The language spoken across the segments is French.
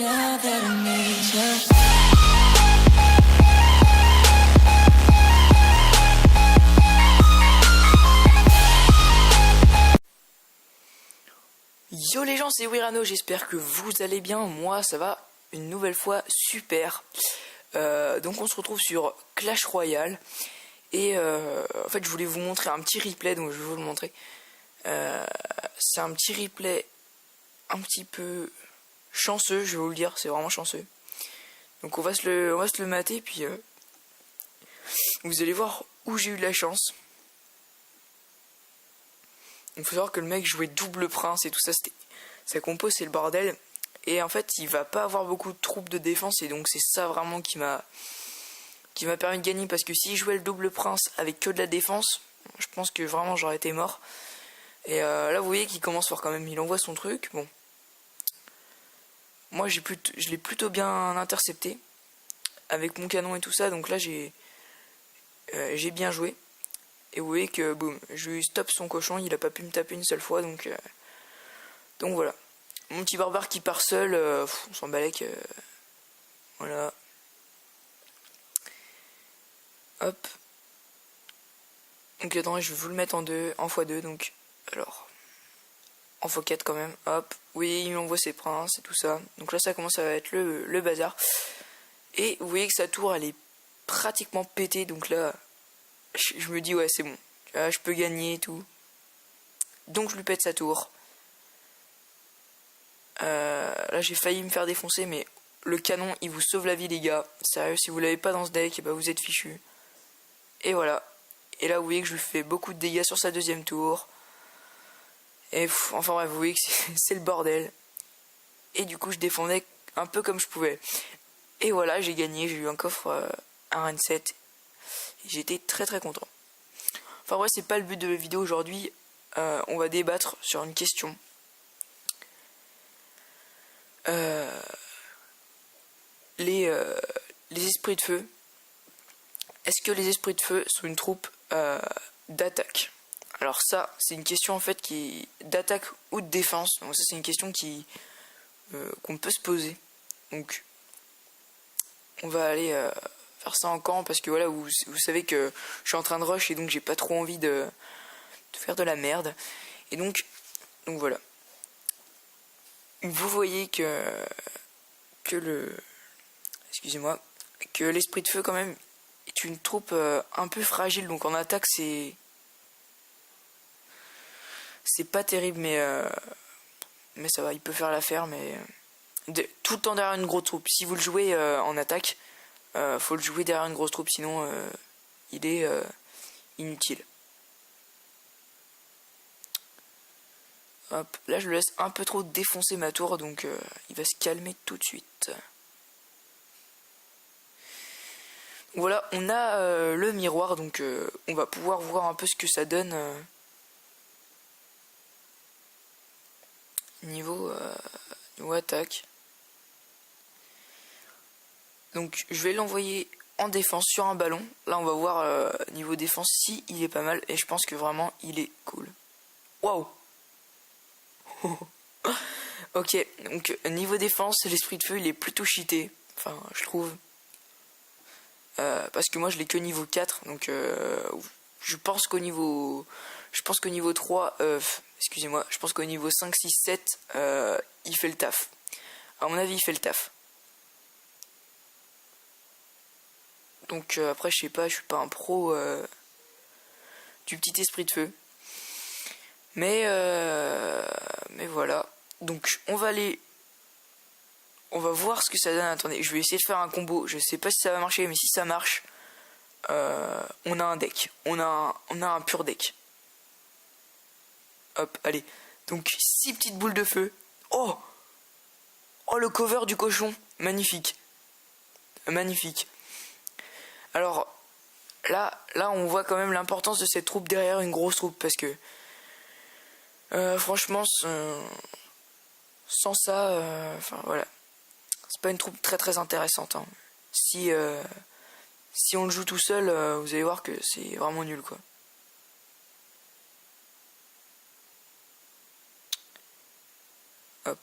Now that I need you. Yo les gens, c'est Wirano, j'espère que vous allez bien. Moi ça va une nouvelle fois super. Donc on se retrouve sur Clash Royale. Et en fait je voulais vous montrer un petit replay, donc je vais vous le montrer. C'est un petit replay un petit peu chanceux, je vais vous le dire, c'est vraiment chanceux. Donc on va se le mater, puis vous allez voir où j'ai eu de la chance. Il faut savoir que le mec jouait double prince et tout ça, sa compo c'est le bordel. Et en fait il va pas avoir beaucoup de troupes de défense, et donc c'est ça vraiment qui m'a permis de gagner, parce que s'il jouait le double prince avec que de la défense, je pense que vraiment j'aurais été mort. Et là vous voyez qu'il commence fort quand même, il envoie son truc. Bon, moi je l'ai plutôt bien intercepté avec mon canon et tout ça, donc là j'ai bien joué. Et vous voyez que boum, je lui stop son cochon, il a pas pu me taper une seule fois, donc voilà. Mon petit barbare qui part seul, on s'en balèque. Voilà. Hop. Donc attends, je vais vous le mettre en x2, donc alors en x4 quand même. Hop. Oui, il m'envoie ses princes et tout ça. Donc là ça commence à être le bazar. Et vous voyez que sa tour elle est pratiquement pétée, donc là je me dis ouais c'est bon, je peux gagner et tout. Donc je lui pète sa tour. Là j'ai failli me faire défoncer, mais le canon il vous sauve la vie les gars. Sérieux, si vous l'avez pas dans ce deck, bah vous êtes fichu. Et voilà. Et là vous voyez que je lui fais beaucoup de dégâts sur sa deuxième tour. Et enfin bref, vous voyez que c'est le bordel. Et du coup je défendais un peu comme je pouvais. Et voilà, j'ai gagné, j'ai eu un coffre, un Reine 7. J'étais très très content. Enfin ouais, c'est pas le but de la vidéo aujourd'hui. On va débattre sur une question. Les esprits de feu. Est-ce que les esprits de feu sont une troupe d'attaque? Alors ça, c'est une question en fait qui d'attaque ou de défense. Donc ça, c'est une question qu'on peut se poser. Donc on va aller faire ça en camp, parce que voilà, vous savez que je suis en train de rush, et donc j'ai pas trop envie de faire de la merde. Et donc voilà. Vous voyez que excusez-moi, que l'esprit de feu quand même est une troupe un peu fragile. Donc en attaque c'est pas terrible, mais ça va, il peut faire l'affaire, mais tout le temps derrière une grosse troupe. Si vous le jouez en attaque, faut le jouer derrière une grosse troupe, sinon il est inutile. Hop, là je le laisse un peu trop défoncer ma tour, donc il va se calmer tout de suite. Voilà, on a le miroir, donc on va pouvoir voir un peu ce que ça donne niveau attaque. Donc je vais l'envoyer en défense sur un ballon. Là on va voir niveau défense si il est pas mal, et je pense que vraiment il est cool. Waouh. Ok, donc niveau défense, l'esprit de feu il est plutôt cheaté, enfin je trouve. Parce que moi je l'ai que niveau 4, donc je pense qu'au niveau 3, excusez-moi, je pense qu'au niveau 5, 6, 7, il fait le taf. À mon avis il fait le taf. Donc après je sais pas, je suis pas un pro du petit esprit de feu. Mais voilà. Donc on va voir ce que ça donne. Attendez, je vais essayer de faire un combo. Je sais pas si ça va marcher, mais si ça marche, on a un deck. On a un pur deck. Hop, allez. Donc 6 petites boules de feu. Oh, le cover du cochon. Magnifique. Magnifique. Alors là on voit quand même l'importance de cette troupe derrière une grosse troupe, parce que franchement sans ça, enfin voilà, c'est pas une troupe très très intéressante, hein. Si on le joue tout seul, vous allez voir que c'est vraiment nul quoi. Hop.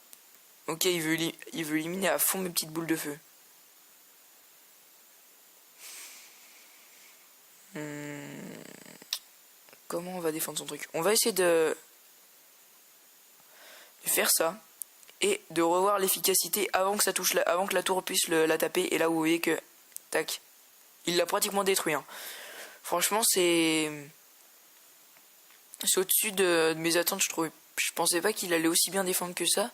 Ok, il veut éliminer à fond mes petites boules de feu. Comment on va défendre son truc? On va essayer de faire ça et de revoir l'efficacité avant que ça touche avant que la tour puisse la taper. Et là vous voyez que tac, il l'a pratiquement détruit. Hein. Franchement c'est au-dessus de mes attentes. Je pensais pas qu'il allait aussi bien défendre que ça.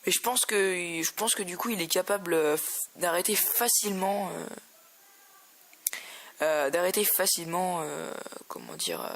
Mais je pense que du coup il est capable d'arrêter facilement comment dire